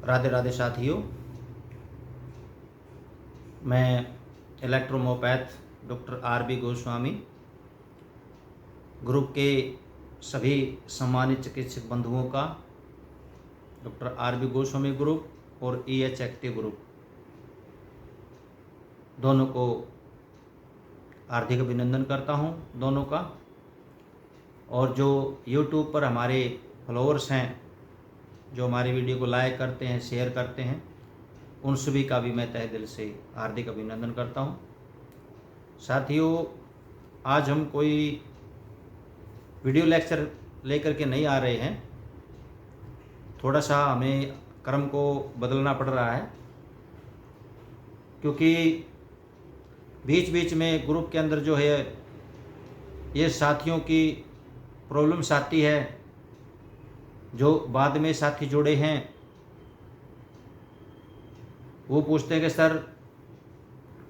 राधे राधे साथियों, मैं इलेक्ट्रोमोपैथ doctor RB. Goswami group के सभी सम्मानित चिकित्सक बंधुओं का डॉक्टर आर.बी. गोस्वामी ग्रुप और EH एक्टिव ग्रुप दोनों को हार्दिक अभिनंदन करता हूं दोनों का। और जो YouTube पर हमारे फॉलोअर्स हैं, जो हमारी वीडियो को लाइक करते हैं, शेयर करते हैं, उन सभी का भी मैं तहे दिल से हार्दिक अभिनंदन करता हूं। साथियों, आज हम कोई वीडियो लेक्चर लेकर के नहीं आ रहे हैं। थोड़ा सा हमें क्रम को बदलना पड़ रहा है, क्योंकि बीच बीच में ग्रुप के अंदर जो है ये साथियों की प्रॉब्लम्स आती है। जो बाद में साथी जुड़े हैं वो पूछते हैं कि सर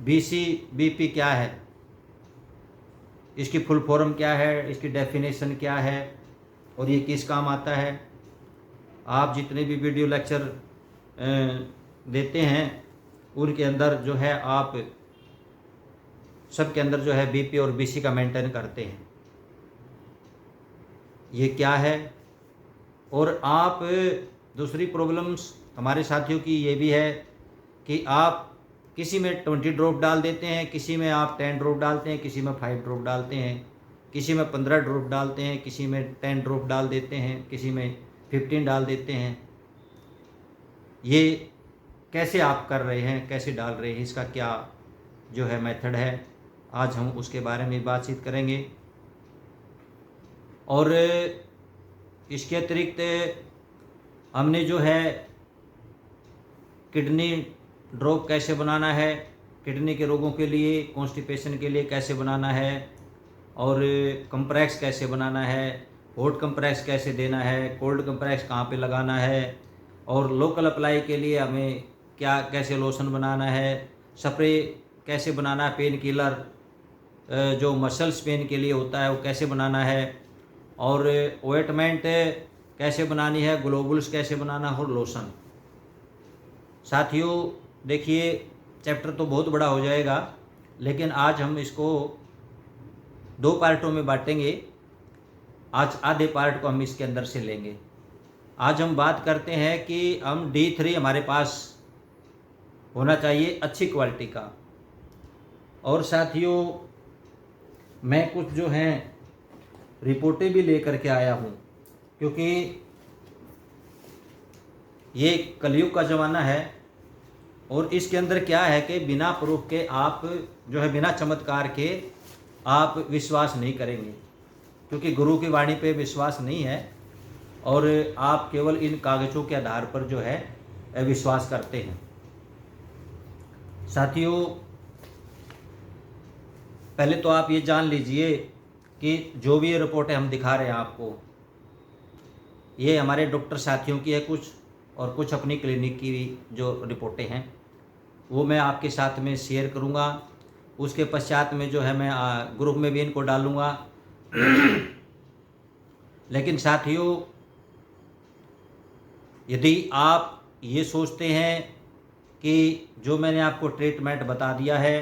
BCBP क्या है, इसकी फुल फॉर्म क्या है, इसकी डेफिनेशन क्या है और ये किस काम आता है। आप जितने भी वीडियो लेक्चर देते हैं उनके अंदर जो है आप सबके अंदर जो है BP और BC का मेंटेन करते हैं, ये क्या है। और आप दूसरी प्रॉब्लम्स हमारे साथियों की ये भी है कि आप किसी में 20 ड्रॉप डाल देते हैं, किसी में आप 10 ड्रॉप डालते हैं, किसी में 5 ड्रॉप डालते हैं, किसी में 15 ड्रॉप डालते हैं, किसी में 10 ड्रॉप डाल देते हैं, किसी में 15 डाल देते हैं। ये कैसे आप कर रहे हैं, कैसे डाल रहे हैं, इसका क्या जो है मेथड है, आज हम उसके बारे में बातचीत करेंगे। और इसके अतिरिक्त हमने जो है किडनी ड्रॉप कैसे बनाना है, किडनी के रोगों के लिए, कॉन्स्टिपेशन के लिए कैसे बनाना है, और कंप्रेस कैसे बनाना है, हॉट कंप्रेस कैसे देना है, कोल्ड कंप्रेस कहाँ पे लगाना है, और लोकल अप्लाई के लिए हमें क्या कैसे लोशन बनाना है, स्प्रे कैसे बनाना है, पेन किलर जो मसल्स पेन के लिए होता है वो कैसे बनाना है, और ऑइंटमेंट कैसे बनानी है, ग्लोबुल्स कैसे बनाना है, और लोशन। साथियों देखिए, चैप्टर तो बहुत बड़ा हो जाएगा, लेकिन आज हम इसको 2 पार्टों में बांटेंगे। आज आधे पार्ट को हम इसके अंदर से लेंगे। आज हम बात करते हैं कि हम D3 हमारे पास होना चाहिए अच्छी क्वालिटी का। और साथियों, मैं कुछ जो हैं रिपोर्टें भी लेकर के आया हूँ, क्योंकि ये कलयुग का ज़माना है और इसके अंदर क्या है कि बिना प्रूफ के आप जो है, बिना चमत्कार के आप विश्वास नहीं करेंगे, क्योंकि गुरु की वाणी पे विश्वास नहीं है और आप केवल इन कागज़ों के आधार पर जो है विश्वास करते हैं। साथियों, पहले तो आप ये जान लीजिए कि जो भी ये रिपोर्टें हम दिखा रहे हैं आपको, ये हमारे डॉक्टर साथियों की है कुछ, और कुछ अपनी क्लिनिक की जो रिपोर्टें हैं वो मैं आपके साथ में शेयर करूंगा। उसके पश्चात में जो है मैं ग्रुप में भी इनको डालूंगा। लेकिन साथियों, यदि आप ये सोचते हैं कि जो मैंने आपको ट्रीटमेंट बता दिया है,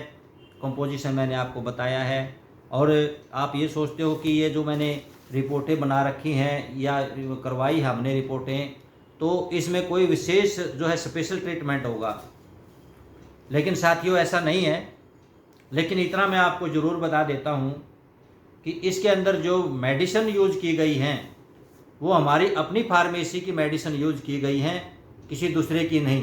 कंपोजिशन मैंने आपको बताया है, और आप ये सोचते हो कि ये जो मैंने रिपोर्टें बना रखी हैं या करवाई हमने रिपोर्टें, तो इसमें कोई विशेष जो है स्पेशल ट्रीटमेंट होगा, लेकिन साथियों ऐसा नहीं है। लेकिन इतना मैं आपको ज़रूर बता देता हूँ कि इसके अंदर जो मेडिसिन यूज की गई हैं वो हमारी अपनी फार्मेसी की मेडिसिन यूज की गई हैं, किसी दूसरे की नहीं।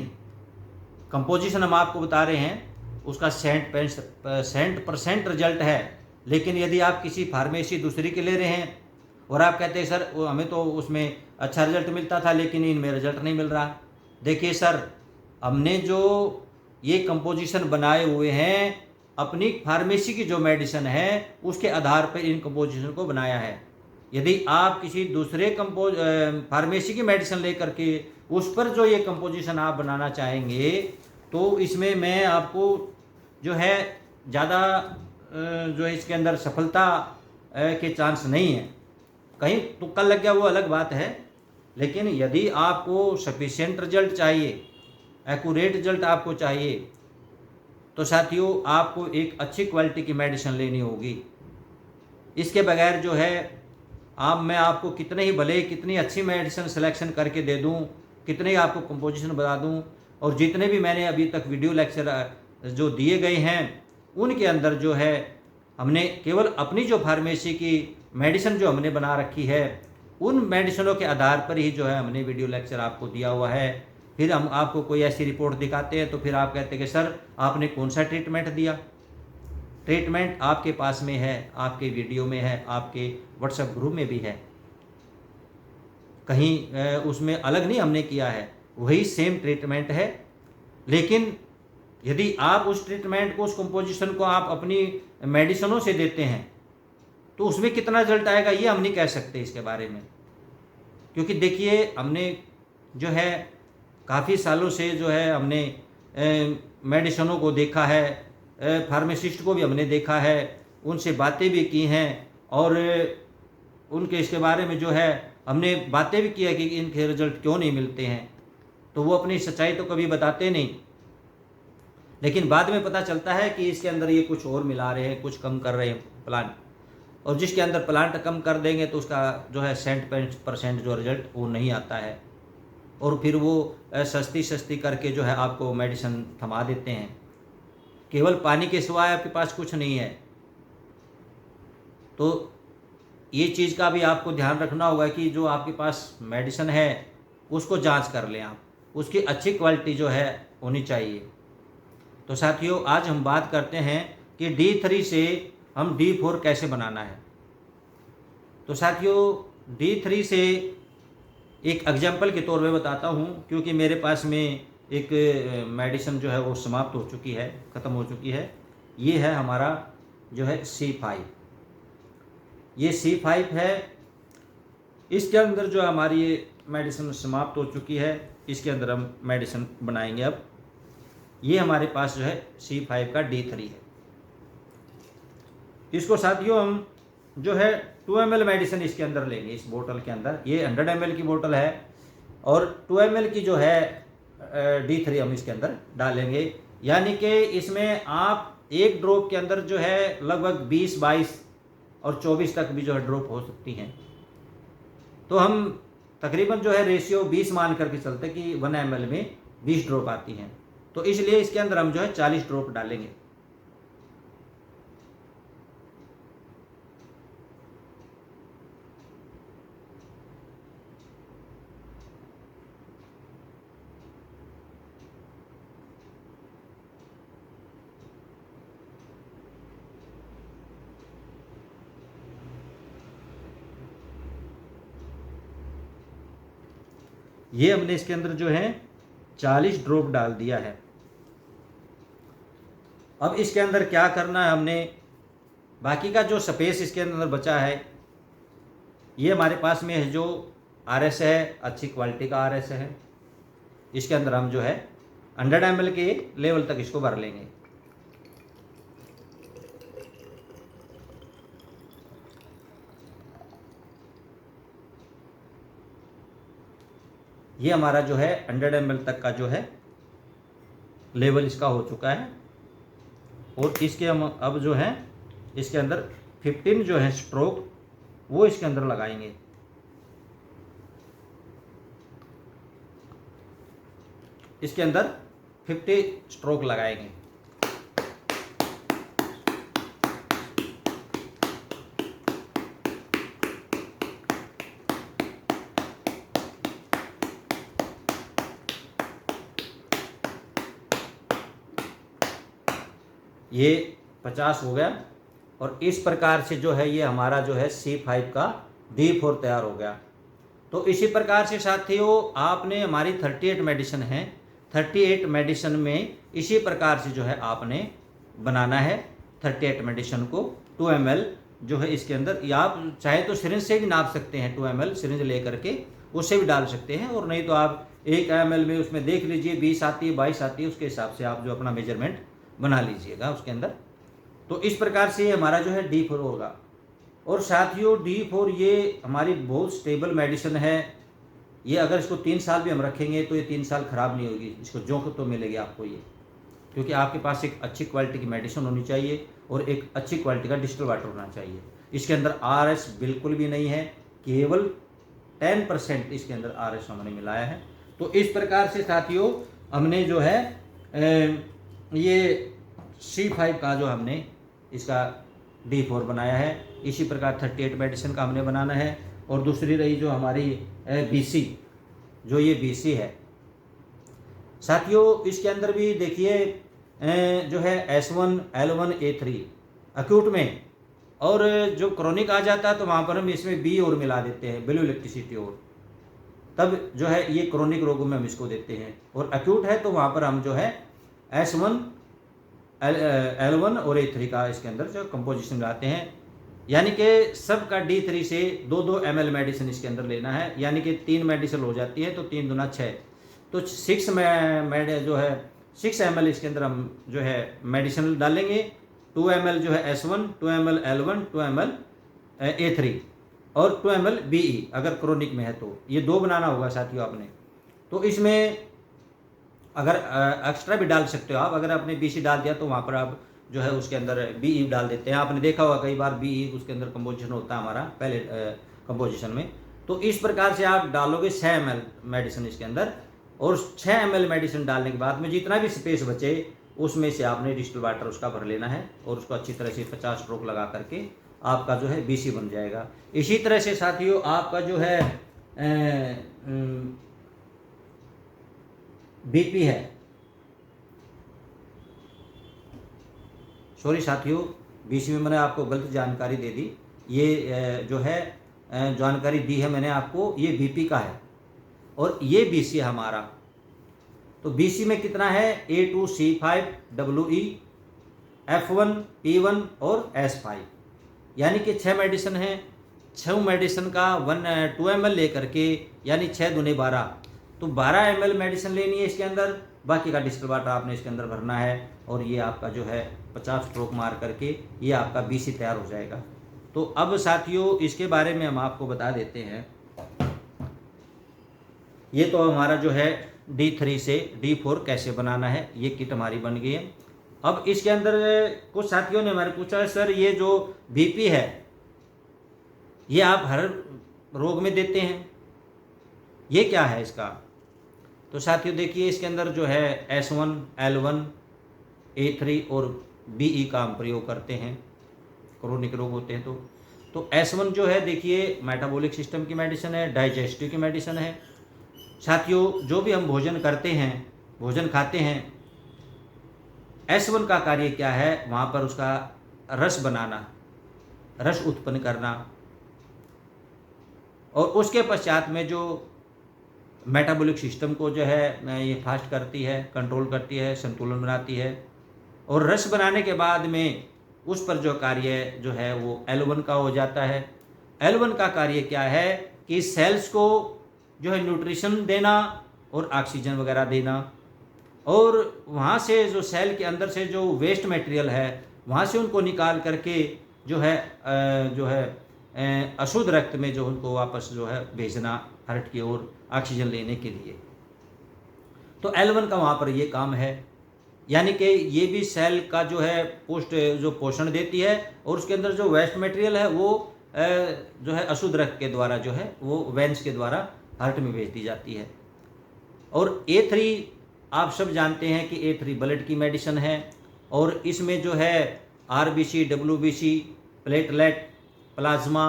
कंपोजिशन हम आपको बता रहे हैं, उसका 100% रिजल्ट है, लेकिन यदि आप किसी फार्मेसी दूसरी के ले रहे हैं और आप कहते हैं सर हमें तो उसमें अच्छा रिजल्ट मिलता था लेकिन इनमें रिजल्ट नहीं मिल रहा। देखिए सर, हमने जो ये कंपोजिशन बनाए हुए हैं अपनी फार्मेसी की जो मेडिसिन है उसके आधार पर इन कंपोजिशन को बनाया है। यदि आप किसी दूसरे फार्मेसी की मेडिसिन लेकर के उस पर जो ये कंपोजिशन आप बनाना चाहेंगे तो इसमें मैं आपको जो है ज़्यादा जो है इसके अंदर सफलता के चांस नहीं है। कहीं तुक्का लग गया वो अलग बात है, लेकिन यदि आपको सफिशिएंट रिजल्ट चाहिए, एक्यूरेट रिजल्ट आपको चाहिए, तो साथियों आपको एक अच्छी क्वालिटी की मेडिसिन लेनी होगी। इसके बगैर जो है मैं आपको कितने ही भले कितनी अच्छी मेडिसिन सिलेक्शन करके दे दूं, कितने ही आपको कंपोजिशन बता दूं, और जितने भी मैंने अभी तक वीडियो लेक्चर जो दिए गए हैं उनके अंदर जो है हमने केवल अपनी जो फार्मेसी की मेडिसिन जो हमने बना रखी है उन मेडिसिनों के आधार पर ही जो है हमने वीडियो लेक्चर आपको दिया हुआ है। फिर हम आपको कोई ऐसी रिपोर्ट दिखाते हैं तो फिर आप कहते हैं कि सर आपने कौन सा ट्रीटमेंट दिया। ट्रीटमेंट आपके पास में है, आपके वीडियो में है, आपके व्हाट्सएप ग्रुप में भी है, कहीं उसमें अलग नहीं हमने किया है, वही सेम ट्रीटमेंट है। लेकिन यदि आप उस ट्रीटमेंट को, उस कंपोजिशन को आप अपनी मेडिसिनों से देते हैं तो उसमें कितना रिजल्ट आएगा ये हम नहीं कह सकते इसके बारे में, क्योंकि देखिए हमने जो है काफ़ी सालों से जो है हमने मेडिसिनों को देखा है, फार्मासिस्ट को भी हमने देखा है, उनसे बातें भी की हैं, और उनके इसके बारे में जो है हमने बातें भी की है कि इनके रिजल्ट क्यों नहीं मिलते हैं। तो वो अपनी सच्चाई तो कभी बताते नहीं, लेकिन बाद में पता चलता है कि इसके अंदर ये कुछ और मिला रहे हैं, कुछ कम कर रहे हैं प्लांट, और जिसके अंदर प्लांट कम कर देंगे तो उसका जो है 100% जो रिजल्ट वो नहीं आता है, और फिर वो सस्ती करके जो है आपको मेडिसिन थमा देते हैं। केवल पानी के सिवाय आपके पास कुछ नहीं है। तो ये चीज़ का भी आपको ध्यान रखना होगा कि जो आपके पास मेडिसिन है उसको जांच कर लें आप, उसकी अच्छी क्वालिटी जो है होनी चाहिए। तो साथियों आज हम बात करते हैं कि D3 से हम D4 कैसे बनाना है। तो साथियों D3 से एक एग्जाम्पल के तौर पे बताता हूँ, क्योंकि मेरे पास में एक मेडिसिन जो है वो समाप्त हो चुकी है, ख़त्म हो चुकी है। ये है हमारा जो है C5, ये C5 है। इसके अंदर जो हमारी ये मेडिसिन समाप्त हो चुकी है, इसके अंदर हम मेडिसिन बनाएंगे। अब ये हमारे पास जो है C5 का D3 है। इसको साथियों हम जो है 2 ml मेडिसिन इसके अंदर लेंगे। इस बोतल के अंदर ये 100 ml की बोतल है, और 2 ml की जो है D3 हम इसके अंदर डालेंगे। यानी कि इसमें आप एक ड्रॉप के अंदर जो है लगभग 20, 22 और 24 तक भी जो है ड्रॉप हो सकती हैं। तो हम तकरीबन जो है रेशियो 20 मान करके चलते कि 1 ml में 20 ड्रॉप आती हैं, तो इसलिए इसके अंदर हम जो है 40 ड्रॉप डालेंगे। ये हमने इसके अंदर जो है 40 ड्रॉप डाल दिया है। अब इसके अंदर क्या करना है हमने, बाकी का जो स्पेस इसके अंदर बचा है, ये हमारे पास में है जो RS है, अच्छी क्वालिटी का RS है। इसके अंदर हम जो है 100 ml के लेवल तक इसको भर लेंगे। ये हमारा जो है 100 ml तक का जो है लेवल इसका हो चुका है, और इसके हम अब जो है इसके अंदर 15 जो है स्ट्रोक वो इसके अंदर लगाएंगे। इसके अंदर 50 स्ट्रोक लगाएंगे। ये 50 हो गया, और इस प्रकार से जो है ये हमारा जो है C5 का D4 तैयार हो गया। तो इसी प्रकार से साथियों आपने हमारी 38 मेडिसिन है, 38 मेडिसिन में इसी प्रकार से जो है आपने बनाना है। 38 मेडिसिन को 2 ml जो है इसके अंदर, या आप चाहे तो सिरिंज से भी नाप सकते हैं, 2 ml सिरिंज ले करके उससे भी डाल सकते हैं, और नहीं तो आप 1 ml में उसमें देख लीजिए 20 आती है, 22 आती है, उसके हिसाब से आप जो अपना मेजरमेंट बना लीजिएगा उसके अंदर। तो इस प्रकार से हमारा जो है D4 होगा। और साथियों D4 ये हमारी बहुत स्टेबल मेडिसिन है, ये अगर इसको 3 साल भी हम रखेंगे तो ये 3 साल ख़राब नहीं होगी, इसको जोंक तो मिलेगी आपको ये, क्योंकि आपके पास एक अच्छी क्वालिटी की मेडिसिन होनी चाहिए और एक अच्छी क्वालिटी का डिस्टिल वाटर होना चाहिए। इसके अंदर RS बिल्कुल भी नहीं है, केवल 10% इसके अंदर RS हमने मिलाया है। तो इस प्रकार से साथियों हमने जो है ये C5 का जो हमने इसका D4 बनाया है। इसी प्रकार 38 मेडिसिन का हमने बनाना है। और दूसरी रही जो हमारी BC, जो ये BC है साथियों, इसके अंदर भी देखिए जो है S1 L1 A3 अक्यूट में, और जो क्रोनिक आ जाता है तो वहाँ पर हम इसमें B और मिला देते हैं, ब्लू इलेक्ट्रिसिटी, और तब जो है ये क्रोनिक रोगों में हम इसको देते हैं। और अक्यूट है तो वहाँ पर हम जो है S1 L1 और A3 का इसके अंदर जो कंपोजिशन लाते हैं। यानी कि सब का D3 से 2-2 ml मेडिसिन इसके अंदर लेना है, यानी कि 3 मेडिसिन हो जाती है तो 3 दूना 6, तो 6 जो है 6 ml इसके अंदर हम जो है मेडिसिन डालेंगे। 2 ml जो है S1, 2 ml L1, 2 ml A3 और 2 ml BE अगर क्रोनिक में है तो ये 2 बनाना होगा साथियों आपने। तो इसमें अगर एक्स्ट्रा भी डाल सकते हो आप, अगर आपने BC डाल दिया तो वहाँ पर आप जो है उसके अंदर BE डाल देते हैं। आपने देखा होगा कई बार BE उसके अंदर कंपोजिशन होता है हमारा पहले कंपोजिशन में। तो इस प्रकार से आप डालोगे 6 ml मेडिसिन इसके अंदर, और 6 ml मेडिसिन डालने के बाद में जितना भी स्पेस बचे उसमें से आपने डिस्टिल वाटर उसका भर लेना है और उसको अच्छी तरह से 50 स्ट्रोक लगा करके आपका जो है BC बन जाएगा। इसी तरह से साथियों आपका जो है BP है, सॉरी साथियों BC में मैंने आपको गलत जानकारी दे दी। ये जो है जानकारी दी है मैंने आपको, ये BP का है और ये BC है हमारा। तो BC में कितना है A2C5WE F1 P1 और S5, यानी कि 6 मेडिसिन है। 6 मेडिसिन का 2 ml लेकर के, यानी 6 दूने 12, तो 12 ml मेडिसिन लेनी है इसके अंदर, बाकी का डिस्टिल वाटर आपने इसके अंदर भरना है और ये आपका जो है 50 स्ट्रोक मार करके ये आपका BC तैयार हो जाएगा। तो अब साथियों इसके बारे में हम आपको बता देते हैं। ये तो हमारा जो है D3 से D4 कैसे बनाना है, ये किट हमारी बन गई है। अब इसके अंदर कुछ साथियों ने हमारे पूछा सर ये जो BP है ये आप हर रोग में देते हैं, ये क्या है इसका? तो साथियों देखिए इसके अंदर जो है S1 L1 A3 और BE का हम प्रयोग करते हैं, क्रोनिक रोग होते हैं तो S1 जो है देखिए मेटाबॉलिक सिस्टम की मेडिसिन है, डाइजेस्टिव की मेडिसिन है। साथियों जो भी हम भोजन करते हैं, भोजन खाते हैं, S1 का कार्य क्या है, वहाँ पर उसका रस बनाना, रस उत्पन्न करना, और उसके पश्चात में जो मेटाबॉलिक सिस्टम को जो है ये फास्ट करती है, कंट्रोल करती है, संतुलन बनाती है। और रस बनाने के बाद में उस पर जो कार्य जो है वो L1 का हो जाता है। L1 का कार्य क्या है कि सेल्स को जो है न्यूट्रिशन देना और ऑक्सीजन वगैरह देना, और वहाँ से जो सेल के अंदर से जो वेस्ट मटेरियल है वहाँ से उनको निकाल करके जो है अशुद्ध रक्त में जो उनको वापस जो है भेजना हार्ट की ओर ऑक्सीजन लेने के लिए। तो L1 का वहाँ पर ये काम है, यानी कि ये भी सेल का जो है पोषण देती है, और उसके अंदर जो वेस्ट मटेरियल है वो जो है अशुद्ध रक्त के द्वारा जो है वो वेंस के द्वारा हार्ट में भेज दी जाती है। और A3 आप सब जानते हैं कि A3 ब्लड की मेडिसिन है, और इसमें जो है RBC, WBC, platelet, plasma,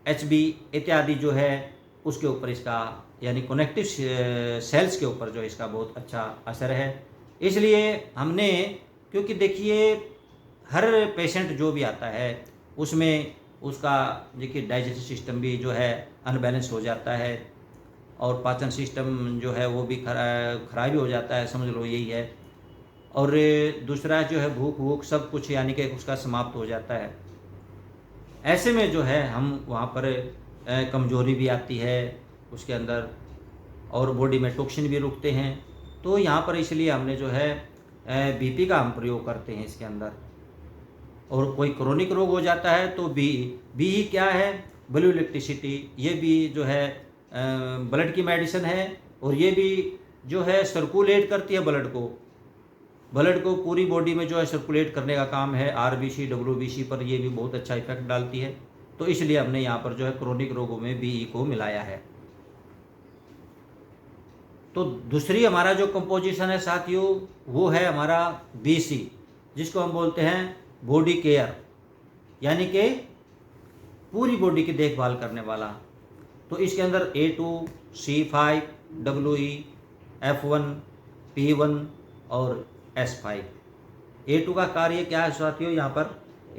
HB इत्यादि जो है उसके ऊपर इसका, यानी कनेक्टिव सेल्स के ऊपर जो इसका बहुत अच्छा असर है। इसलिए हमने, क्योंकि देखिए हर पेशेंट जो भी आता है उसमें उसका देखिए डाइजेस्टिव सिस्टम भी जो है अनबैलेंस हो जाता है, और पाचन सिस्टम जो है वो भी खराब हो जाता है, समझ लो यही है। और दूसरा जो है भूख सब कुछ यानी कि उसका समाप्त हो जाता है। ऐसे में जो है हम वहाँ पर कमजोरी भी आती है उसके अंदर, और बॉडी में टॉक्सिन भी रुकते हैं। तो यहाँ पर इसलिए हमने जो है BP का हम प्रयोग करते हैं इसके अंदर। और कोई क्रोनिक रोग हो जाता है तो BE क्या है, ब्लू इलेक्ट्रिसिटी, ये भी जो है ब्लड की मेडिसिन है और ये भी जो है सर्कुलेट करती है ब्लड को पूरी बॉडी में जो है सर्कुलेट करने का काम है। आरबीसी डब्ल्यूबीसी पर ये भी बहुत अच्छा इफेक्ट डालती है। तो इसलिए हमने यहाँ पर जो है क्रोनिक रोगों में बीई को मिलाया है। तो दूसरी हमारा जो कंपोजिशन है साथियों, वो है हमारा बीसी, जिसको हम बोलते हैं बॉडी केयर, यानी कि पूरी बॉडी की देखभाल करने वाला। तो इसके अंदर A2, C5, WE, F1, P1 और S5। A2 का कार्य क्या है साथियों? यहाँ पर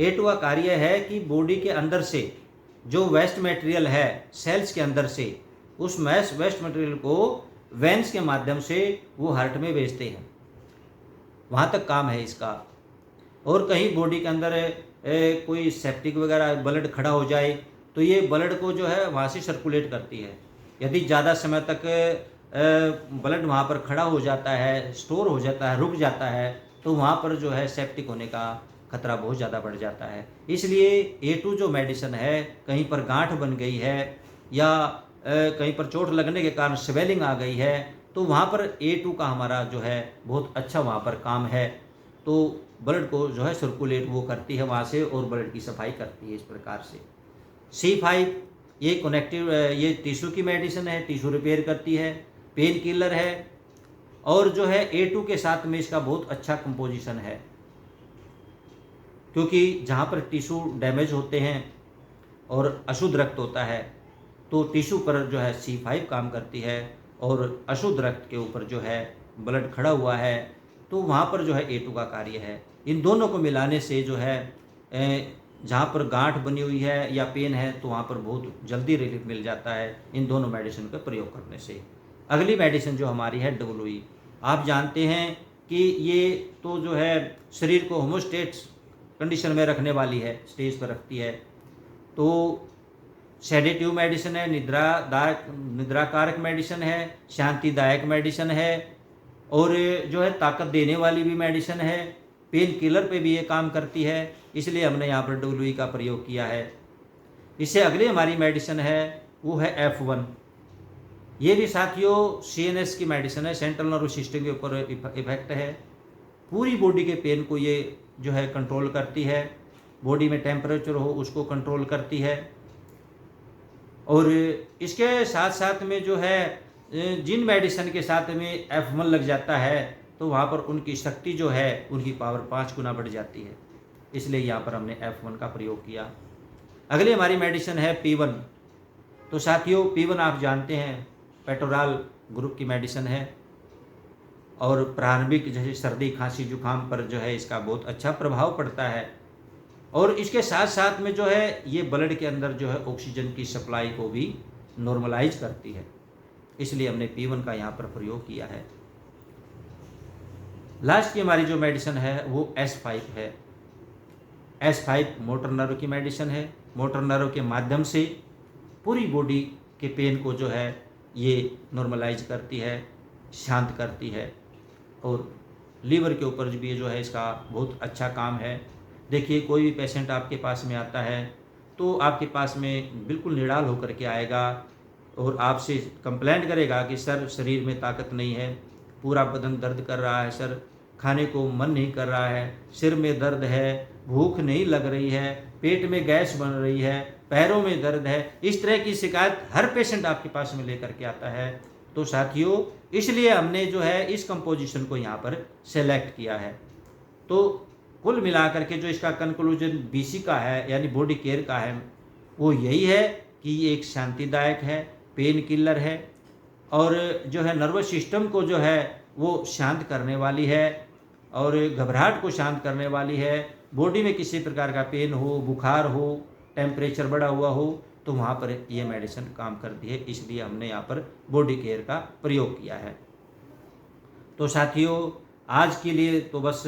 A2 का कार्य है कि बॉडी के अंदर से जो वेस्ट मटेरियल है सेल्स के अंदर से, उस वेस्ट मटेरियल को वेंस के माध्यम से वो हार्ट में भेजते हैं। वहाँ तक काम है इसका। और कहीं बॉडी के अंदर कोई सेप्टिक वगैरह ब्लड खड़ा हो जाए तो ये ब्लड को जो है वहाँ से सर्कुलेट करती है। यदि ज़्यादा समय तक ब्लड वहाँ पर खड़ा हो जाता है, स्टोर हो जाता है, रुक जाता है, तो वहाँ पर जो है सेप्टिक होने का खतरा बहुत ज़्यादा बढ़ जाता है। इसलिए A2 जो मेडिसिन है, कहीं पर गांठ बन गई है या कहीं पर चोट लगने के कारण स्वेलिंग आ गई है, तो वहाँ पर A2 का हमारा जो है बहुत अच्छा वहाँ पर काम है। तो ब्लड को जो है सर्कुलेट वो करती है वहाँ से और ब्लड की सफाई करती है इस प्रकार से। C5 ये कनेक्टिव, ये टिश्यू की मेडिसिन है, टिश्यू रिपेयर करती है, पेन किलर है। और जो है A2 के साथ में इसका बहुत अच्छा कंपोजिशन है, क्योंकि जहाँ पर टिश्यू डैमेज होते हैं और अशुद्ध रक्त होता है तो टिश्यू पर जो है C5 काम करती है, और अशुद्ध रक्त के ऊपर जो है ब्लड खड़ा हुआ है तो वहाँ पर जो है A2 का कार्य है। इन दोनों को मिलाने से जो है जहाँ पर गांठ बनी हुई है या पेन है तो वहाँ पर बहुत जल्दी रिलीफ मिल जाता है इन दोनों मेडिसिन का प्रयोग करने से। अगली मेडिसिन जो हमारी है WE, आप जानते हैं कि ये तो जो है शरीर को होमोस्टेट्स कंडीशन में रखने वाली है, स्टेज पर रखती है। तो सेडेटिव मेडिसिन है, निद्राकारक मेडिसिन है, शांतिदायक मेडिसिन है, और जो है ताकत देने वाली भी मेडिसिन है, पेन किलर पे भी ये काम करती है। इसलिए हमने यहाँ पर WE का प्रयोग किया है। इससे अगली हमारी मेडिसिन है वो है F1। ये भी साथियों CNS की मेडिसिन है, सेंट्रल नर्वस सिस्टम के ऊपर इफेक्ट है। पूरी बॉडी के पेन को ये जो है कंट्रोल करती है, बॉडी में टेम्परेचर हो उसको कंट्रोल करती है। और इसके साथ साथ में जो है जिन मेडिसिन के साथ में F1 लग जाता है तो वहाँ पर उनकी शक्ति जो है, उनकी पावर 5 गुना बढ़ जाती है। इसलिए यहाँ पर हमने F1 का प्रयोग किया। अगली हमारी मेडिसिन है P1। तो साथियों P1 आप जानते हैं पेटोराल ग्रुप की मेडिसिन है, और प्रारंभिक जैसे सर्दी खांसी जुकाम पर जो है इसका बहुत अच्छा प्रभाव पड़ता है। और इसके साथ साथ में जो है ये ब्लड के अंदर जो है ऑक्सीजन की सप्लाई को भी नॉर्मलाइज करती है। इसलिए हमने P1 का यहाँ पर प्रयोग किया है। लास्ट की हमारी जो मेडिसिन है वो S5 है। S5 मोटर नर्व की मेडिसिन है। मोटर नर्व के माध्यम से पूरी बॉडी के पेन को जो है ये नॉर्मलाइज करती है, शांत करती है। और लीवर के ऊपर भी जो है इसका बहुत अच्छा काम है। देखिए कोई भी पेशेंट आपके पास में आता है तो आपके पास में बिल्कुल निडाल होकर के आएगा और आपसे कंप्लेंट करेगा कि सर शरीर में ताकत नहीं है, पूरा बदन दर्द कर रहा है, सर खाने को मन नहीं कर रहा है, सिर में दर्द है, भूख नहीं लग रही है, पेट में गैस बन रही है, पैरों में दर्द है। इस तरह की शिकायत हर पेशेंट आपके पास में लेकर के आता है। तो साथियों इसलिए हमने जो है इस कंपोजिशन को यहाँ पर सेलेक्ट किया है। तो कुल मिलाकर के जो इसका कंक्लूजन बीसी का है यानी बॉडी केयर का है वो यही है कि ये एक शांतिदायक है, पेन किलर है, और जो है नर्वस सिस्टम को जो है वो शांत करने वाली है और घबराहट को शांत करने वाली है। बॉडी में किसी प्रकार का पेन हो, बुखार हो, टेम्परेचर बढ़ा हुआ हो तो वहाँ पर ये मेडिसिन काम करती है। इसलिए हमने यहाँ पर बॉडी केयर का प्रयोग किया है। तो साथियों आज के लिए तो बस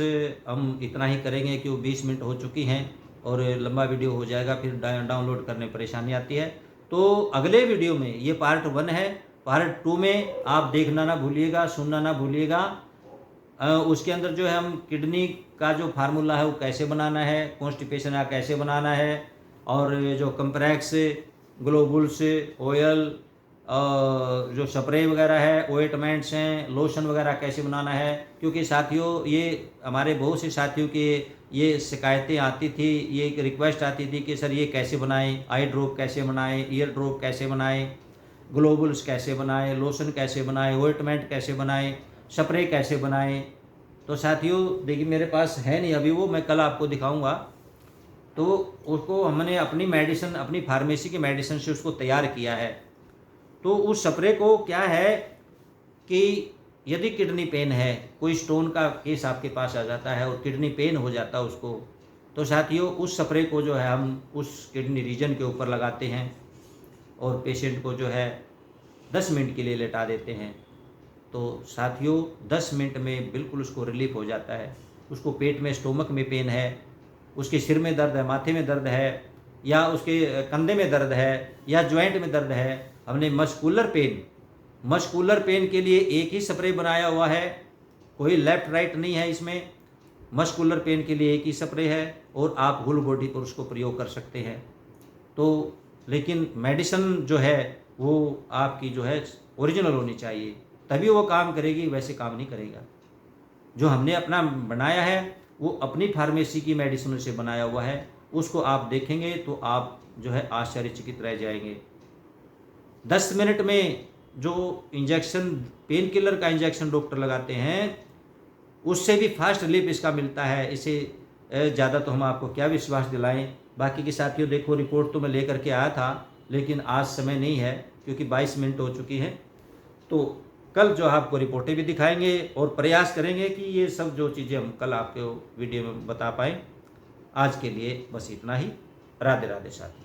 हम इतना ही करेंगे कि वो 20 मिनट हो चुकी हैं और लंबा वीडियो हो जाएगा, फिर डाउनलोड करने में परेशानी आती है। तो अगले वीडियो में ये पार्ट 1 है, पार्ट 2 में आप देखना ना भूलिएगा, सुनना ना भूलिएगा। उसके अंदर जो है हम किडनी का जो फार्मूला है वो कैसे बनाना है, कॉन्स्टिपेशन का कैसे बनाना है, और जो कंप्रेक्स, ग्लोबुल्स, ऑयल जो स्प्रे वगैरह है, ऑइंटमेंट्स हैं, लोशन वगैरह कैसे बनाना है। क्योंकि साथियों ये हमारे बहुत से साथियों की ये शिकायतें आती थी, ये एक रिक्वेस्ट आती थी कि सर ये कैसे बनाएं, आई ड्रॉप कैसे बनाएं, ईयर ड्रॉप कैसे बनाएं, ग्लोबुल्स कैसे बनाएं, लोशन कैसे बनाएं, ऑइंटमेंट कैसे बनाएं, स्प्रे कैसे बनाएं। तो साथियों देखिए मेरे पास है नहीं अभी वो, मैं कल आपको दिखाऊंगा। तो उसको हमने अपनी मेडिसिन, अपनी फार्मेसी की मेडिसिन से उसको तैयार किया है। तो उस स्प्रे को क्या है कि यदि किडनी पेन है, कोई स्टोन का केस आपके पास आ जाता है और किडनी पेन हो जाता है उसको, तो साथियों उस स्प्रे को जो है हम उस किडनी रीजन के ऊपर लगाते हैं और पेशेंट को जो है 10 मिनट के लिए लेटा देते हैं। तो साथियों 10 मिनट में बिल्कुल उसको रिलीफ हो जाता है। उसको पेट में, स्टोमक में पेन है, उसके सिर में दर्द है, माथे में दर्द है, या उसके कंधे में दर्द है, या जॉइंट में दर्द है, हमने मस्कुलर पेन के लिए एक ही स्प्रे बनाया हुआ है, कोई लेफ्ट राइट नहीं है इसमें। मस्कुलर पेन के लिए एक ही स्प्रे है और आप होल बॉडी पर उसको प्रयोग कर सकते हैं। तो लेकिन मेडिसिन जो है वो आपकी जो है ओरिजिनल होनी चाहिए, तभी वो काम करेगी, वैसे काम नहीं करेगा। जो हमने अपना बनाया है वो अपनी फार्मेसी की मेडिसिन से बनाया हुआ है, उसको आप देखेंगे तो आप जो है आश्चर्यचकित रह जाएंगे। 10 मिनट में जो इंजेक्शन, पेन किलर का इंजेक्शन डॉक्टर लगाते हैं, उससे भी फास्ट रिलीफ इसका मिलता है। इसे ज़्यादा तो हम आपको क्या विश्वास दिलाएं। बाकी के साथियों देखो रिपोर्ट तो मैं लेकर के आया था, लेकिन आज समय नहीं है क्योंकि 22 मिनट हो चुकी हैं। तो कल जो आपको रिपोर्टें भी दिखाएंगे और प्रयास करेंगे कि ये सब जो चीज़ें हम कल आपको वीडियो में बता पाएँ। आज के लिए बस इतना ही। राधे राधे साथियों।